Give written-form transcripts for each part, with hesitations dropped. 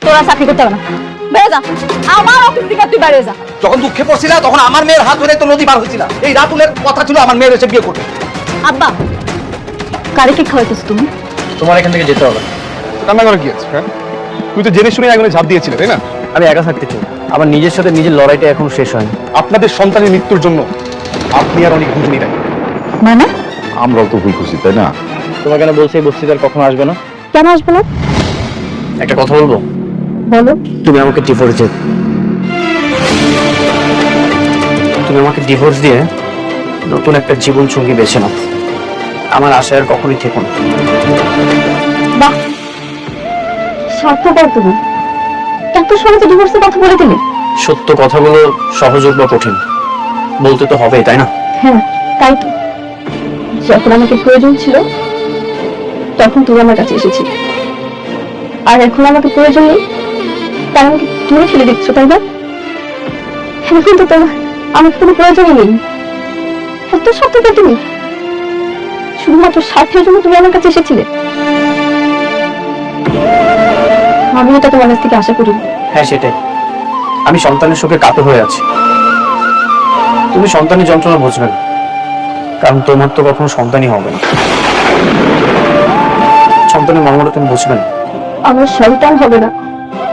তোরা চাকরি করতে হবে না, বেড়ে যা। আমার অফিস থেকে তুই বেড়ে যা। যখন দুঃখে পড়ছিলা তখন আমার মেয়ের হাত ধরে তো নদী পার হয়েছিল। এই রাতুলের কথা ছিল আমার মেয়ের এসে বিয়ে করবে। আব্বা, কারিকে খাওয়াইতেছ তুমি? তোমার এখান থেকে যেতে হবে। রান্না করে কি আছে? হ্যাঁ, তুই তো জেনে শুনে আগুনে ঝাঁপ দিয়েছিলে, তাই না? আমি একা থাকতে চাই, আমার নিজের সাথে নিজের লড়াইটা এখন শেষ হয়নি। আপনাদের সন্তানের মৃত্যুর জন্য আপনি আর অনেক বুঝুনি নাই। মানে? আমরাও তো ভুল করছি, তাই না? তোমার কেন বলছি এই বস্তিতে আর কখনো আসবে না? কেন আসবে না? একটা কথা বলবো? বলো। তুমি আমাকে ডিভোর্স দিয়ে, তুমি আমাকে ডিভোর্স দিয়ে নতুন একটা জীবন সঙ্গী বেছে নাও। আমার আশা আর কখনোই থেকো না। বাহ, স্বার্থপর তুমি। এত সহজে ডিভোর্সের কথা বলে দিলে? সত্য কথাগুলো সহজ হোক বা কঠিন, বলতে তো হবেই, তাই না? হ্যাঁ, তাই তো। যখন আমাকে প্রয়োজন ছিল তখন তুমি আমার কাছে এসেছিলে, আর এখন আমাকে প্রয়োজন নেই তাই আমাকে দূরে ফেলে দিচ্ছ, তাই না? এখন তো তোমার আমাকে কোনো প্রয়োজনই নেই। এত স্বার্থপর তুমি, শুধুমাত্র স্বার্থের জন্য তুমি আমার কাছে এসেছিলে। আমি এটা তোমার কাছ থেকে আশা করি। হ্যাঁ, সেটাই। আমি সন্তানের শোকে কাতর হয়ে আছি। তুমি সন্তানের যন্ত্রণা বুঝবে না, কারণ তোমার তো কখনো সন্তানই হবে না। সন্তানের মর্মটা তুমি বুঝবে না। আমার সন্তান হবে না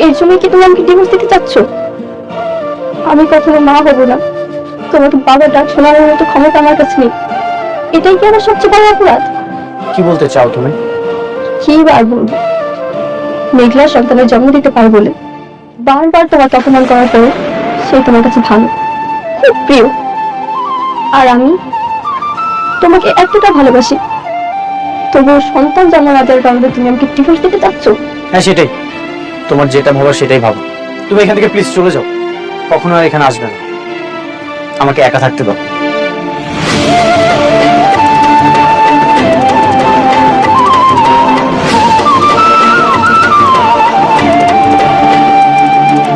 এর জন্য কি তুমি আমাকে ডিভোর্স দিতে চাচ্ছ? আমি কখনো মা হব না, তোমাকে বাবার ডাক শোনানোর মতো ক্ষমতা আমার কাছে নেই। এটাই কি আমার সবচেয়ে বড় অপরাধ? কি বলতে চাও তুমি? কি আর বলবো, মেঘলা সন্তানের জন্ম দিতে পারে বলে বারবার তোমাকে অপমান করার পরে সে তোমার কাছে ভালো, খুব প্রিয়, আর আমি তোমাকে এতটা ভালোবাসি, তবুও সন্তান জন্ম না দেওয়ার কারণে তুমি আমাকে ডিভোর্স দিতে চাচ্ছ? হ্যাঁ, সেটাই। তোমার যেটা ভাবা সেটাই ভাবো। তুমি এখান থেকে প্লিজ চলে যাও, কখনো আর এখানে আসবে না। আমাকে একা থাকতে দাও।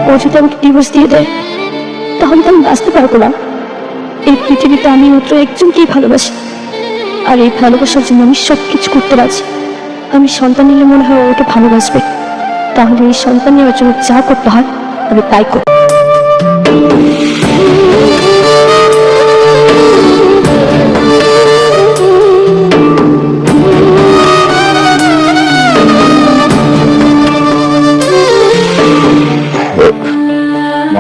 ও যদি আমাকে ডিভোর্স দিয়ে দেয় তাহলে তো আমি বাঁচতে পারবো না। এই পৃথিবীতে আমি মাত্র একজনকেই ভালোবাসি, আর এই ভালোবাসার জন্য আমি সবকিছু করতে রাজি। আমি সন্তান নিলে মনে হয় ওকে ভালোবাসবে, তাহলে এই সন্তান নেওয়ার জন্য যা করতে হয় আমি তাই করব।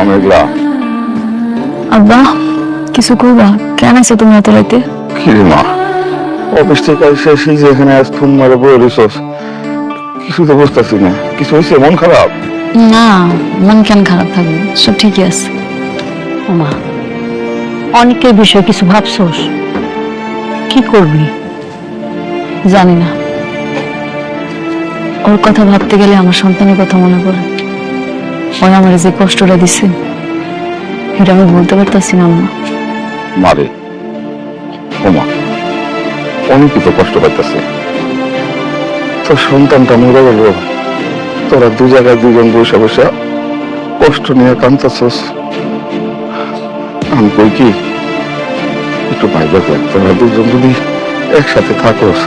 মেঘলা, আব্বা, কিছু করবা? কেন আছো তুমি এত রাতে? কি রে মা, অফিস থেকে এসে সেই যে এখানে আজ ফোন মারে বই রিসোর্স, কিছু তো বুঝতেছি না। কিছু হয়েছে? মন খারাপ? না, মন কেন খারাপ থাকবে, সব ঠিকই আছে। মা, অনেকের বিষয়ে কিছু ভাবছোস? কি করবি জানি না। ওর কথা ভাবতে গেলে আমার সন্তানের কথা মনে পড়ে। ওই আমার যে কষ্টটা দিছে এটা আমি বলতে পারতাছি না। আম্মা, মারে ও মা, অনেকই তো কষ্ট পাইতেছে। তোর সন্তানটা মরে গেল, তোরা দু জায়গায় দুজন বসে বসে কষ্ট নিয়ে কাঁদতেছস। আমি কই কি, একটু ভাইবা দেখ, তোরা দুজন যদি একসাথে থাকোস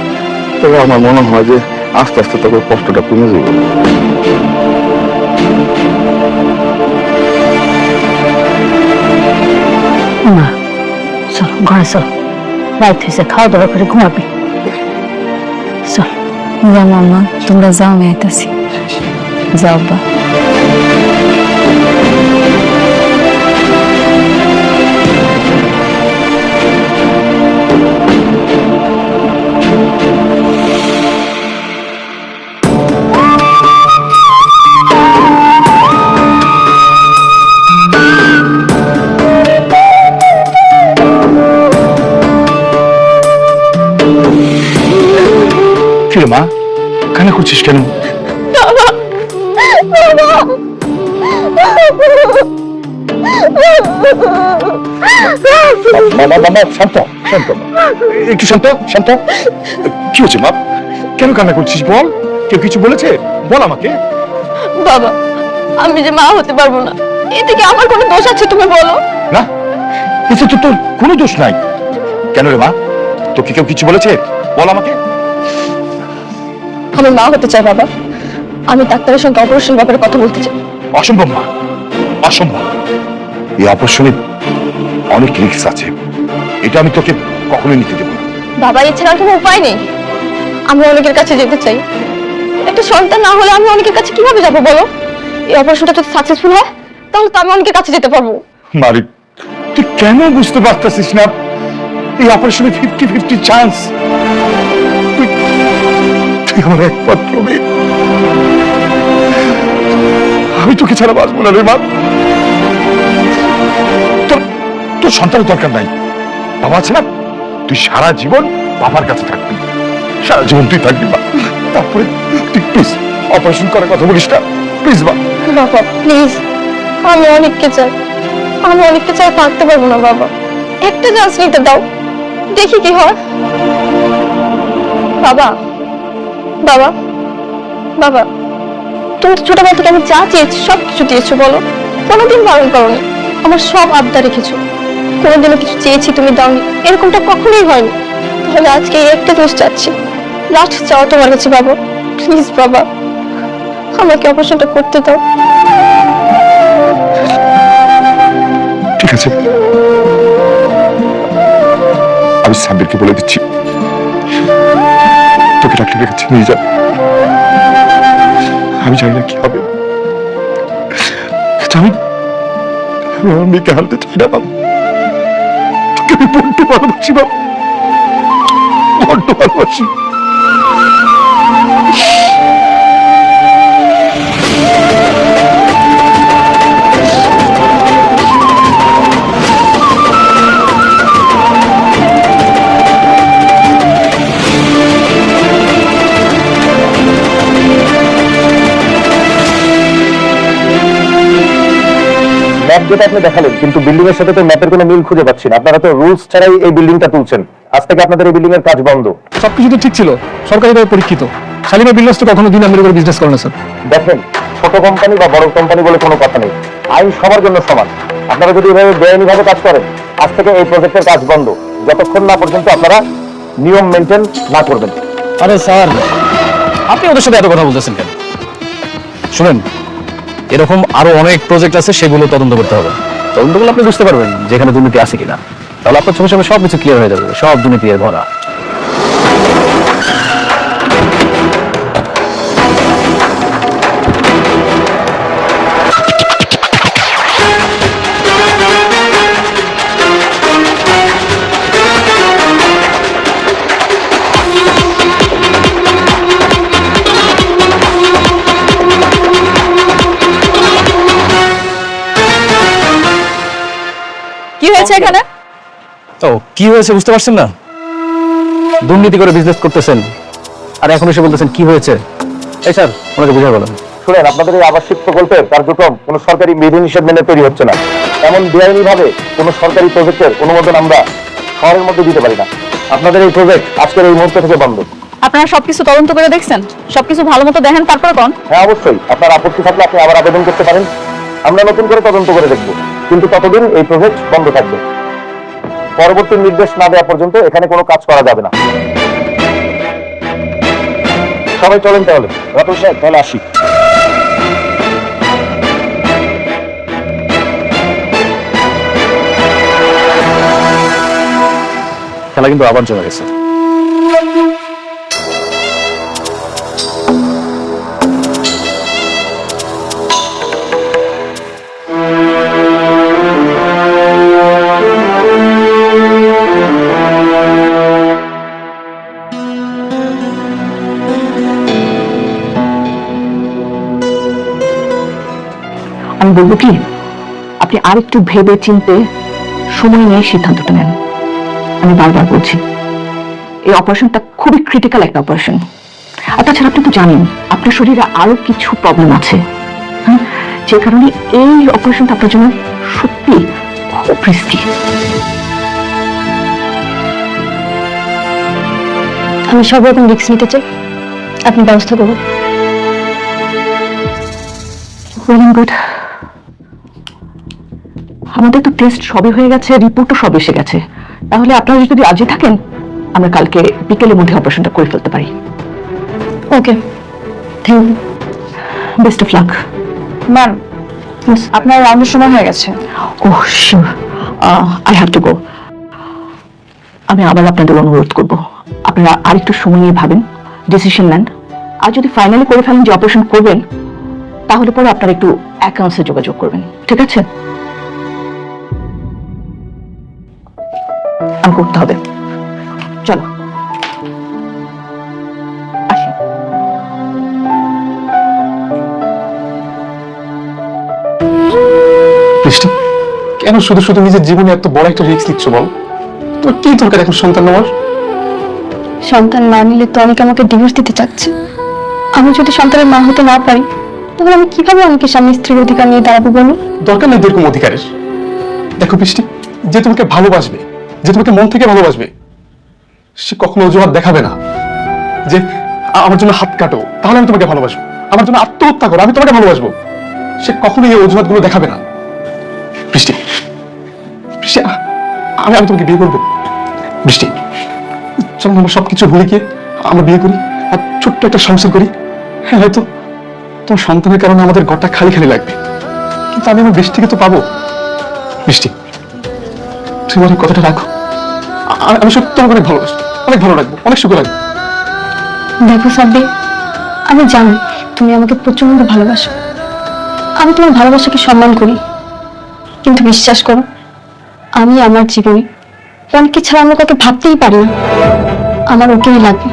তবে আমার মনে হয় যে আস্তে আস্তে তোর কষ্টটা কমে যাবে। মা চলো ঘরে চলো, রাত হয়েছে, খাওয়া দাওয়া করে ঘুমাবি। চল যাও মাম্মা, তোমরা যাও, আমি আইতাছি। যাও বা। কি রে মা, কান্না করছিস কেন? শান্ত শান্ত, একটু শান্ত শান্ত। কি হচ্ছে মা, কেন কান্না করছিস বল? কেউ কিছু বলেছে? বল আমাকে। বাবা, আমি যে মা হতে পারবো না, এতে কি আমার কোনো দোষ আছে তুমি বলো? না, এতে তো তোর কোনো দোষ নাই। কেন রে মা, তোকে কেউ কিছু বলেছে? বল আমাকে। আমি মা হতে চাই বাবা, আমি ডাক্তারের সঙ্গে অপারেশন ব্যাপারে কথা বলতে চাই। অসম্ভব মা, অসম্ভব। এই অপারেশনে অনেক রিস্ক আছে, এটা আমি তোকে কখনোই নিতে দেবো না। বাবা, এছাড়া কোনো উপায় নেই। আমি অনেকের কাছে যেতে চাই। একটা সন্তান না হলে আমি অনেকের কাছে কিভাবে যাবো বলো? এই অপারেশনটা যদি সাকসেসফুল হয় তাহলে তো আমি অনেকের কাছে যেতে পারবো। মারি, তুই কেন বুঝতে পারতেছিস না? এই অপারেশনে 50-50 চান্স। তুই আমার একমাত্র মেয়ে, আমি তোকে ছাড়া বাঁচবো না রে মা। তোর সন্তানের দরকার নাই, বাবা আছে না? তুই সারা জীবন বাবার কাছে থাকবি, সারা জীবন তুই থাকবি মা। তারপরে তুই প্লিজ অপারেশন করার কথা বলিস না, প্লিজ মা। বাবা প্লিজ, আমি অনেককে চাই। আমি অনেককে চাই, থাকতে পারবো না বাবা। একটা চান্স নিতে দাও, দেখি কি হয়। বাবা, বাবা, বাবা, তুমি তো ছোটবেলা থেকে আমি যা চেয়েছি সবকিছু দিয়েছো বলো, কোনোদিন বারণ করোনি। আমার সব আবদার রেখেছো, কোনোদিনও কিছু চেয়েছি তুমি দাওনি, এরকমটা কখনোই হয়নি। তাহলে আজকে এই একটা জিনিস চাচ্ছি, লাস্ট চাও তোমার কাছে বাবা, প্লিজ বাবা, আমাকে অপারেশনটা করতে দাও। ঠিক আছে, আমি সাব্বিরকে বলে দিচ্ছি তোকে ডাক্তারের কাছে নিয়ে যা। আমি জানি না কি হবে, কিন্তু আমি আমার মেয়েকে হারতে চাই না বাবা। তোকে আমি বড্ড ভালোবাসি বাবা, বড্ড ভালোবাসি। ম্যাপ যেটা আপনি দেখালেন, কিন্তু বিল্ডিং এর সাথে তো ম্যাপের কোনো মিল খুঁজে পাচ্ছি না। আপনারা তো রুলস ছাড়াই এই বিল্ডিংটা তুলছেন। আজ থেকে আপনাদের এই বিল্ডিং এর কাজ বন্ধ। সবকিছু তো ঠিক ছিল, সরকারিভাবে পরীক্ষিত। শালিমা বিল্ডার্স তো কখনো দিন আমির করে বিজনেস করে না স্যার। দেখেন, ছোট কোম্পানি বা বড় কোম্পানি বলে কোনো কথা নেই, আইন সবার জন্য সমান। আপনারা যদি এভাবে বেআইনিভাবে কাজ করেন, আজ থেকে এই প্রজেক্টের কাজ বন্ধ, যতক্ষণ না পর্যন্ত আপনারা নিয়ম মেনটেন না করবেন। আরে স্যার, আপনি ওদের সাথে এত কথা বলতেছেন কেন? শুনেন, এরকম আরো অনেক প্রজেক্ট আছে, সেগুলো তদন্ত করতে হবে। তদন্ত করলে আপনি বুঝতে পারবেন যেখানে দুর্নীতি আছে কিনা। তাহলে আপনার চোখের সামনে সবকিছু ক্লিয়ার হয়ে যাবে, সব দুর্নীতি এর ভরা। কি হয়েছে এখানে? তো কি হয়েছে বুঝতে পারছেন না? দুর্নীতি করে বিজনেস করতেছেন, আর এখন এসে বলতেছেন কি হয়েছে? এই স্যার, ওনাকে বুঝিয়ে বলেন। শুনেন, আপনাদের এই আবাসিক প্রকল্পের কার্যক্রম কোনো সরকারি বিধিনিষেধ মেনে তৈরি হচ্ছে না। এমন বেআইনি ভাবে কোনো সরকারি প্রজেক্টের অনুমোদন আমরা শহরের মধ্যে দিতে পারি না। আপনাদের এই প্রজেক্ট আজকের এই মুহূর্ত থেকে বন্ধ। আপনারা সবকিছু তদন্ত করে দেখছেন, সবকিছু ভালো মতো দেখেন, তারপর কোন? হ্যাঁ অবশ্যই, আপনার আপত্তি থাকলে আপনি আবার আবেদন করতে পারেন, আমরা নতুন করে তদন্ত করে দেখব। কিন্তু ততদিন এই প্রজেক্ট বন্ধ থাকবে। পরবর্তী নির্দেশ না দেওয়া পর্যন্ত এখানে কোনো কাজ করা যাবে না। সবাই চলেন তাহলে। রাতুল সাহেব, তাহলে আসি। খেলা কিন্তু আবার জমে গেছে। আমি বলবো কি, আপনি আর একটু ভেবে চিনতে সময় নিয়ে সিদ্ধান্তটা নেন। আমি বারবার বলছি, এই অপারেশনটা খুবই ক্রিটিক্যাল একটা অপারেশন। আর তাছাড়া আপনি তো জানেন আপনার শরীরে আরো কিছু প্রবলেম আছে, হ্যাঁ, যে কারণে এই অপারেশনটা আপনার জন্য সত্যি খুব রিস্কি। আমি সব রকম রিস্ক নিতে চাই, আপনি ব্যবস্থা করুন। ওয়েল গুড, আমাদের তো টেস্ট সবই হয়ে গেছে, রিপোর্টও সব এসে গেছে। তাহলে আপনারা যদি রাজি থাকেন, আমরা কালকে বিকেলের মধ্যে অপারেশনটা করে ফেলতে পারি। Okay, thank you. Best of luck. Ma'am আপনার রাউন্ডের সময় হয়ে গেছে। Oh sure, I have to go. আমি আবার আপনাদের অনুরোধ করব, আপনারা আরেকটু সময় নিয়ে ভাবেন, ডিসিশন নেন। আর যদি ফাইনালি করে ফেলেন যে অপারেশন করবেন, তাহলে পরে আপনারা একটু অ্যাকাউন্টসে যোগাযোগ করবেন, ঠিক আছে? আমি করতে হবে, চলো আসি। বৃষ্টি, কেন শুধু শুধু নিজের জীবনে এত বড় একটা রিস্ক নিচ্ছ বল? তোর কি দরকার এখন সন্তান নেওয়ার? সন্তান না নিলে তো অনেকে আমাকে ডিভোর্স দিতে চাচ্ছে। আমি যদি সন্তানের মা হতে না পারি, তখন আমি কিভাবে অনেকের সামনে স্ত্রীর অধিকার নিয়ে দাঁড়াবো বলো? দরকার নেই এরকম অধিকারের। দেখো বৃষ্টি, যে তোমাকে ভালোবাসবে, যে তোমাকে মন থেকে ভালোবাসবে, সে কখনো অজুহাত দেখাবে না যে আমার জন্য হাত কাটো তাহলে আমি তোমাকে ভালোবাসবো, আমার জন্য আত্মহত্যা করো আমি তোমাকে ভালোবাসবো। সে কখনোই এই অজুহাতগুলো দেখাবে না। বৃষ্টি, বৃষ্টি, আমি আমি তোমাকে বিয়ে করবো। বৃষ্টি, চলো আমরা সবকিছু ভুলে গিয়ে আমরা বিয়ে করি আর ছোট্ট একটা সংসার করি। হ্যাঁ, হয়তো তোমার সন্তানের কারণে আমাদের ঘরটা খালি খালি লাগবে, কিন্তু আমি আমার বৃষ্টিকে তো পাবো। বৃষ্টি, তুমি আমার এই কথাটা রাখো। আমি সত্যি তোমাকে অনেক ভালোবাসি, অনেক ভালো লাগবে, অনেক সুখ লাগবে। দেখো সাব্বির, আমি জানি তুমি আমাকে প্রচন্ড ভালোবাসো। আমি তোমার ভালোবাসাকে সম্মান করি, কিন্তু বিশ্বাস করো, আমি আমার জীবনে অনেকে ছাড়া অন্য কাউকে ভাবতেই পারি না। আমার ওকেই লাগবে,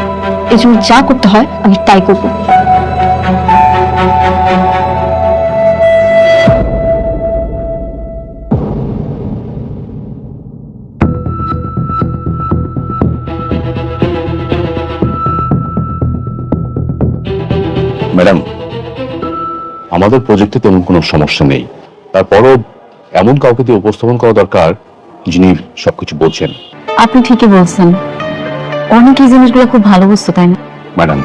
এই জন্য যা করতে হয় আমি তাই করবো। ম্যাডাম, আমাদের প্রজেক্টে তেমন কোনো সমস্যা নেই, তারপরও এমন কাউকে দিয়ে উপস্থাপন করা দরকার যিনি সবকিছু বলছেন। আপনি ঠিকই বলছেন, অনেক এই জিনিসগুলো খুব ভালো বুঝতো, তাই না? ম্যাডাম,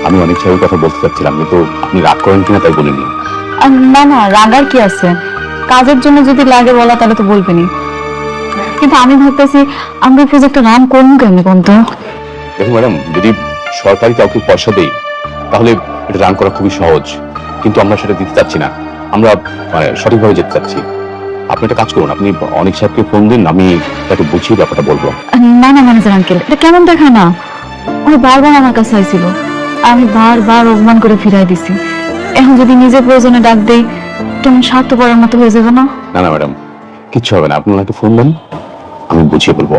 আমি অনেক সাহেবের কথা বলতে চাচ্ছিলাম, কিন্তু আপনি রাগ করেন কিনা তাই বলিনি। না না, রাগার কি আছে, কাজের জন্য যদি লাগে বলা তাহলে তো বলবেনই। কিন্তু আমি ভাবতেছি আমরা প্রজেক্টটা রান করবো কেমনি কোন তো? দেখুন ম্যাডাম, যদি সরকারি কাউকে পয়সা দেই তাহলে এটা রান করা খুবই সহজ, কিন্তু আমরা সেটা দিতে চাচ্ছি না। আমরা সঠিকভাবে যেতে চাচ্ছি। আপনি একটা কাজ করুন, আপনি অনেক সাহেবকে ফোন দিন, আমি তাকে বুঝিয়ে ব্যাপারটা বলবো। না না ম্যানেজার আঙ্কেল, এটা কেমন দেখায় না? উনি বারবার আমার কাছে আইছিল, আমি বারবার অপমান করে ফিরাই দিছি। এখন যদি নিজের প্রয়োজনে ডাক দেই, কেমন স্বার্থপরের মতো হয়ে যাবে না? না না ম্যাডাম, কিচ্ছু হবে না, আপনি ওনাকে ফোন দেন, আমি বুঝিয়ে বলবো।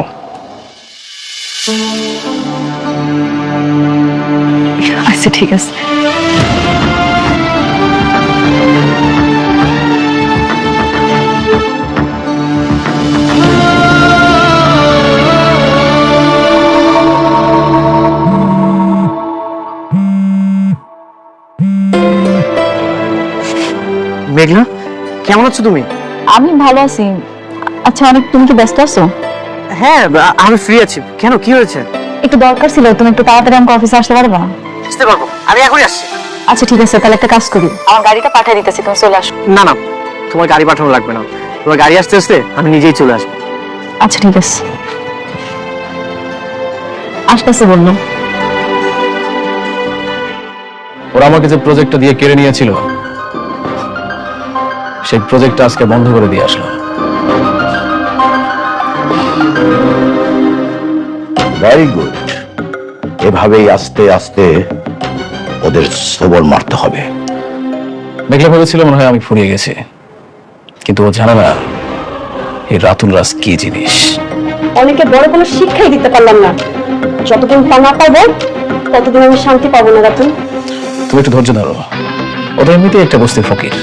আচ্ছা ঠিক আছে। মেঘনা, কেমন আছো তুমি? আমি ভালো আছি। আচ্ছা অনেক, তুমি কি ব্যস্ত আছো? হ্যাঁ, আমি ফ্রি আছি। কেন, কি হয়েছে? একটু দরকার ছিল, তুমি একটু তাড়াতাড়ি আমাকে অফিসে আসতে পারবে না? আসতে পারবো, আমি এখনই আসছি। আচ্ছা ঠিক আছে, তাহলে একটা কাজ করি, আমার গাড়িটা পাঠিয়ে দিতেছি, তুমি চলে আসো। না না, তোমার গাড়ি পাঠানো লাগবে না, তোমার গাড়ি আসতে আসতে আমি নিজেই চলে আসবো। আচ্ছা ঠিক আছে, আসতেছে বললো। ওরা আমাকে যে প্রজেক্টটা দিয়ে কেড়ে নিয়েছিল, সেই প্রজেক্টটা আজকে বন্ধ করে দিয়ে আসলো। ভেরি গুড, এভাবেই আস্তে আস্তে ওদের সবল মারতে হবে। মেঘলা ভেবেছিল মনে হয় আমি ফুরিয়ে গেছি, কিন্তু ও জানে না এই রাতুল রাজ কি জিনিস। অনেকে বড় কোনো শিক্ষাই দিতে পারলাম না। যতদিন তা না পাবো ততদিন আমি শান্তি পাবো না। রাতুল, তুমি একটু ধৈর্য ধরো, ওদের এমনিতেই একটা বস্তির ফকির,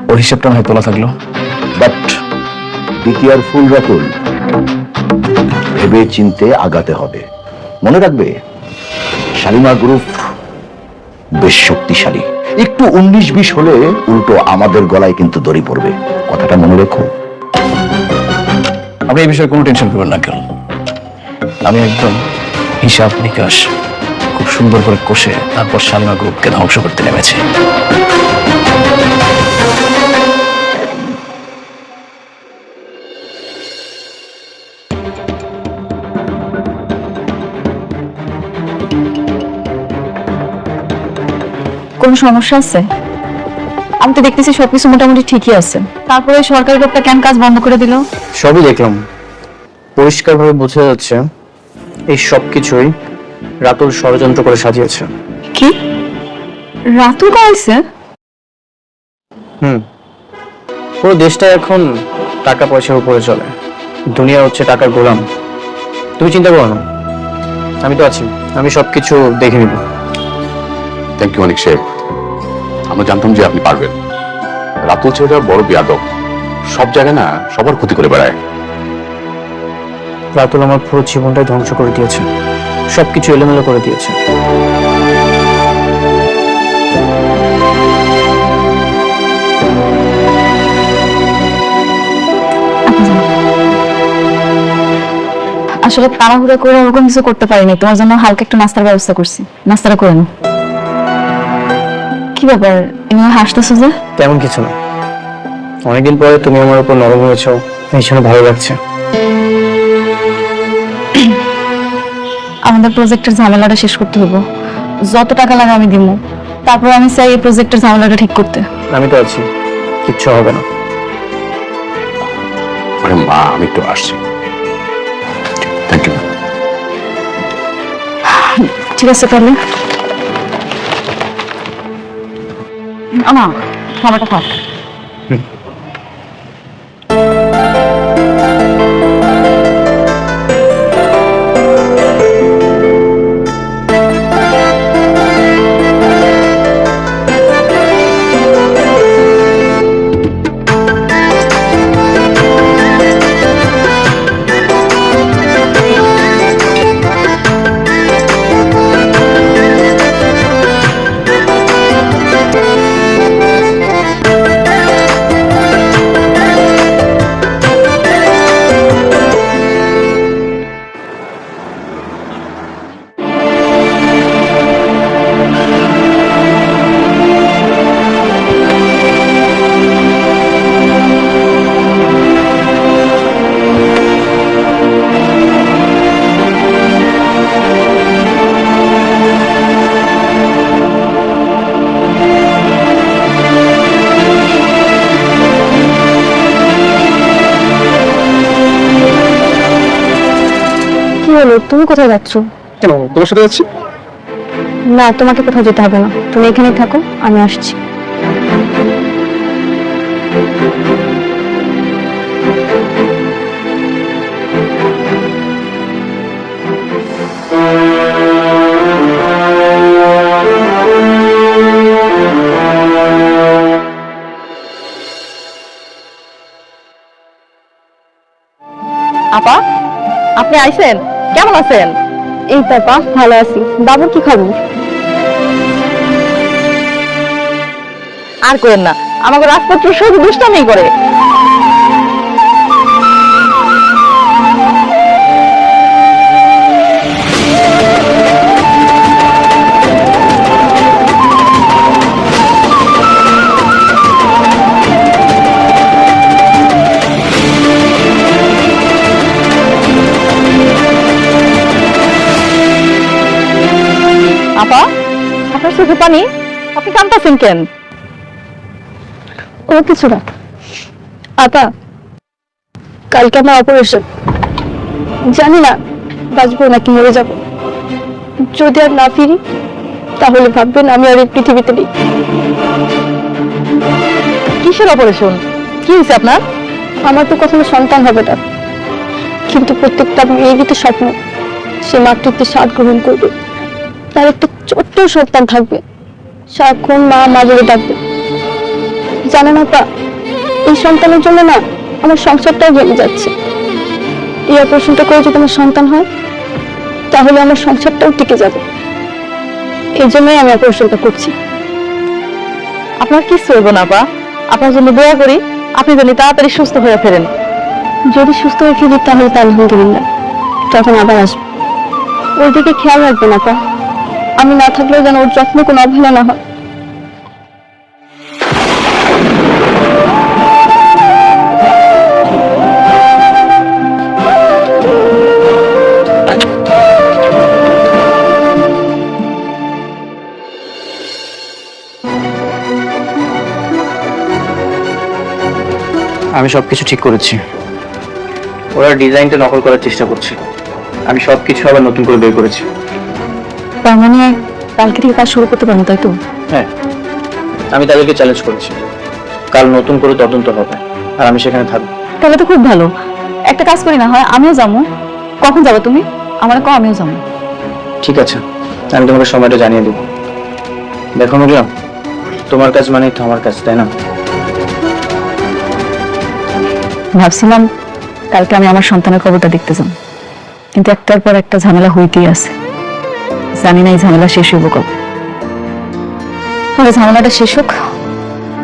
ওর হিসেবটা না হয় তোলা থাকলো। বাট বি কেয়ারফুল রাতুল, ভেবে চিনতে আগাতে হবে। মনে রাখবে, শালিমা গ্রুপ বেশ শক্তিশালী, একটু 19-20 হলে উল্টো আমাদের গলায় কিন্তু দড়ি পড়বে, কথাটা মনে রেখো। আপনি এই বিষয়ে কোনো টেনশন করবেন না কেন, আমি একদম হিসাব নিকাশ খুব সুন্দর করে কষে তারপর শালিমা গ্রুপকে ধ্বংস করতে নেমেছে। কোন সমস্যা আছে? আমি তো দেখতেছি সবকিছু মোটামুটি ঠিকই আছে, তারপরে সরকারি লোকটা কেন কাজ বন্ধ করে দিল? সবই দেখলাম, পরিষ্কারভাবে বোঝা যাচ্ছে এই সবকিছুই রাতুল ষড়যন্ত্র করে সাজিয়েছে। কি রাতুল গাইছে? পুরো দেশটা এখন টাকা পয়সার উপরে চলে, দুনিয়া হচ্ছে টাকার গোলাম। তুমি চিন্তা করো না, আমি তো আছি, আমি সবকিছু দেখে নিব। থ্যাংক ইউ মানিক সাহেব, আমরা জানতাম যে আপনি পারবেন। রাতুল ছেলেটা বড় বেয়াদব, সব জায়গায় না সবার ক্ষতি করে বেড়ায়। রাতুল আমার পুরো জীবনটাই ধ্বংস করে দিয়েছে, সবকিছু এলোমেলো করে দিয়েছে। আসলে তাড়াহুড়া করে ওরকম কিছু করতে পারিনি, তোমার জন্য হালকা একটু নাস্তার ব্যবস্থা করছি, নাস্তাটা করে নাও। কি ব্যাপার এভাবে হাসতেছো যে? তেমন কিছু না, অনেকদিন পরে তুমি আমার উপর নরম হয়েছো, ভীষণ ভালো লাগছে। আমাদের প্রজেক্টের ঝামেলাটা শেষ করতে হবে, যত টাকা লাগে আমি দিব, তারপর আমি চাই এই প্রজেক্টের ঝামেলাটা ঠিক করতে। আমি তো আছি, কিচ্ছু হবে না। মানে মা, আমি একটু আসছি। Thank you. ঠিক আছে তাহলে আমা, খাবারটা খাও। তুমি কোথায় যাচ্ছ? কেন, তোমার সাথে যাচ্ছি। না, তোমাকে কোথাও যেতে হবে না, তুমি এখানেই থাকো, আমি আসছি। আপা, আপনি আইছেন? কেমন আছেন? এই বাবা, ভালো আছি। বাবুর কি খবর? আর করেন না, আমাকে রাজপত্র শুধু দুষ্টামি করে। আপা, আপনার চোখে পানি, আপনি কাঁদতেছেন কেন? ও কিছু না আপা, কালকে আমার অপারেশন, জানি না বাঁচবো নাকি মরে যাব। যদি আর না ফিরি তাহলে ভাববেন আমি আর এই পৃথিবীতে নেই। কিসের অপারেশন? কি হয়েছে আপনার? আমার তো কখনো সন্তান হবে না, কিন্তু প্রত্যেকটা মেয়েরই তো স্বপ্ন সে মাতৃত্বের স্বাদ গ্রহণ করবে, তার একটা ছোট্ট সন্তান থাকবে, সারাক্ষণ মা মা বলে ডাকবে। জানেন আপা, এই সন্তানের জন্য না আমার সংসারটাও ভেঙে যাচ্ছে। এই অপারেশনটা করে যদি আমার সন্তান হয় তাহলে আমার সংসারটাও টিকে যাবে, এই জন্যই আমি অপারেশনটা করছি। আপনার কিছু হইব না আপা, আপনার জন্য দোয়া করি, আপনি যেন তাড়াতাড়ি সুস্থ হয়ে ফেরেন। যদি সুস্থ হয়ে ফিরি তাহলে তো আলহামদুলিল্লাহ, তখন আবার আসবো। ওর দিকে খেয়াল রাখবেন আপা, আমি না থাকলেও যেন ওর যত্ন কোনো অবহেলা না হয়। আমি সবকিছু ঠিক করেছি। ওরা ডিজাইনটা নকল করার চেষ্টা করছে। আমি সবকিছু আবার নতুন করে বের করেছি। তার মানে কালকে থেকে কাজ শুরু করতে পারবো, তাই তো? হ্যাঁ, আমি তাদেরকে চ্যালেঞ্জ করেছি। কাল নতুন করে তদন্ত হবে আর আমি সেখানে থাকবো। তাহলে তো খুব ভালো। একটা কাজ করি না হয়, আমিও যাবো। কখন যাবো তুমি? আমার কো, আমিও যাবো। ঠিক আছে, আমি তোমাকে সময়টা জানিয়ে দেবো। দেখো মরিয়ম, তোমার কাজ মানেই তো আমার কাজ, তাই না? ভাবছিলাম কালকে আমি আমার সন্তানের খবরটা দেখতে যাব, কিন্তু একটার পর একটা ঝামেলা হইতেই আছে। জানি না এই ঝামেলা শেষ হইব কবে। তবে ঝামেলাটা শেষ হোক,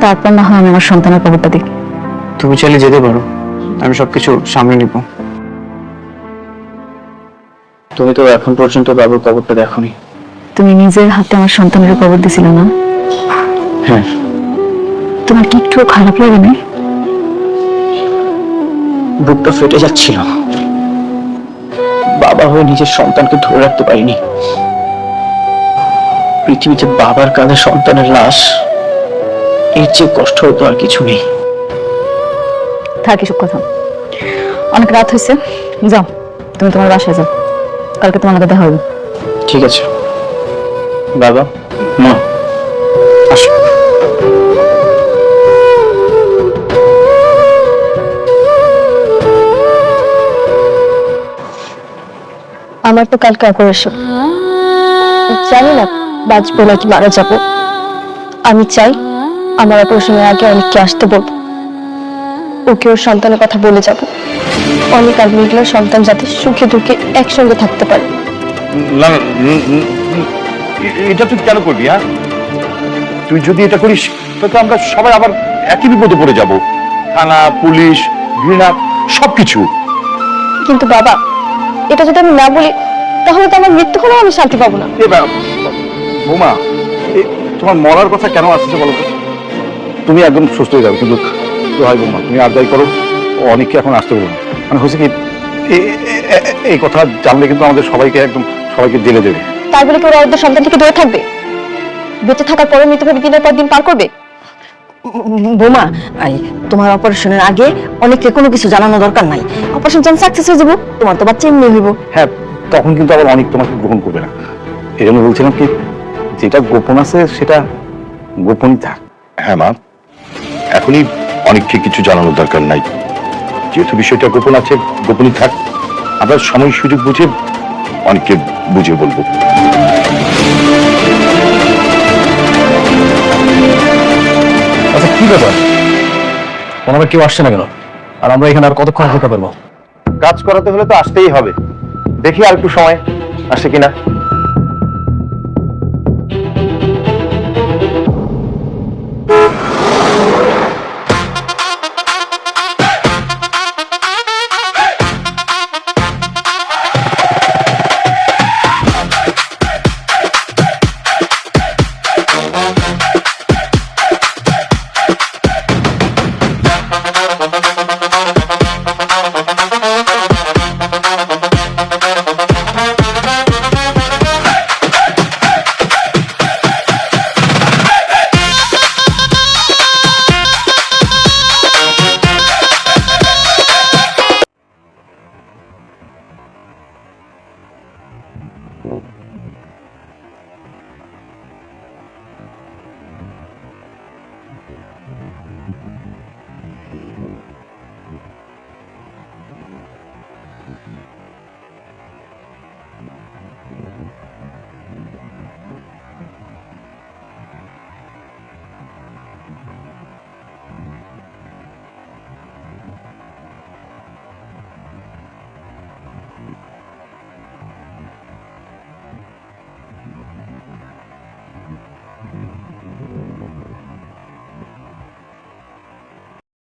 তারপর না হয় আমি আমার সন্তানের খবরটা দেখি। তুমি চাইলে যেতে পারো, আমি সবকিছু সামনে নিব। তুমি তো এখন পর্যন্ত বাবুর খবরটা দেখোনি। তুমি নিজের হাতে আমার সন্তানের খবর দিছিলে না? হ্যাঁ। তোমার কি একটু খারাপ লাগে না? বুকটা ফেটে যাচ্ছিল। বাবা হয়ে নিজের সন্তানকে ধরে রাখতে পারিনি। পৃথিবীতে বাবার কাঁধে সন্তানের লাশ, এর চেয়ে কষ্ট হতো আর কিছু নেই। থাক এসব কথা, অনেক রাত হয়েছে। যাও, তুমি তোমার বাসায় যাও, কালকে তোমার সাথে দেখা হবে। ঠিক আছে বাবা, মা, আসো। আমার তো কালকে অপারেশন। জানি না বাঁচবো নাকি মারা যাবো। আমি চাই আমার অপারেশনের আগে অনেককে আসতে বলবো, ওকে ওর সন্তানের কথা বলে যাব। অনেক আর মিগলার সন্তান যাতে সুখে দুঃখে একসঙ্গে থাকতে পারে। না না, এটা তুই কেন করবি? হ্যাঁ, তুই যদি এটা করিস তাহলে আমরা সবাই আবার একই বিপদে পড়ে যাব। থানা, পুলিশ, ঘৃণা, সবকিছু। কিন্তু বাবা, এটা যদি আমি না বলি তাহলে তো আমার মৃত্যু হলেও আমি শান্তি পাবো না। বৌমা, তোমার মরার কথা কেন আসছে বলো তো? তুমি একদম সুস্থ হয়ে যাবে, কিন্তু হয় বৌমা, তুমি আর যাই করো, অনেককে এখন আসতে বলো না। মানে হচ্ছে কি, এই কথা জানলে কিন্তু আমাদের সবাইকে জেলে দেবে। তাই বলে কি ওরা ওদের সন্তান থেকে দূরে থাকবে? বেঁচে থাকার পরে মৃতভাবে দিনের পর দিন পার করবে? বোমা, তোমার অপারেশনের আগে অনেককে কোনো কিছু জানানো দরকার নাই। অপারেশন যখন সাকসেস হয়ে যাবো, তোমার তো বাচ্চা এমনি হইব। হ্যাঁ, তখন কিন্তু আবার অনেক তোমাকে গ্রহণ করবে না। এই জন্য বলছিলাম কি, যেটা গোপন আছে সেটা গোপনই থাক। হ্যাঁ মা, এখনই অনেককে কিছু জানানোর দরকার নাই। যেহেতু বিষয়টা গোপন আছে, গোপনই থাক। আমরা সময় সুযোগ বুঝে অনেককে বুঝিয়ে বলবো। আচ্ছা, কি ব্যাপার? ওনারা কেউ আসছে না কেন? আর আমরা এখানে আর কতক্ষণ থাকতে পারবো? কাজ করাতে হলে তো আসতেই হবে। দেখি আর একটু সময় আসে কিনা।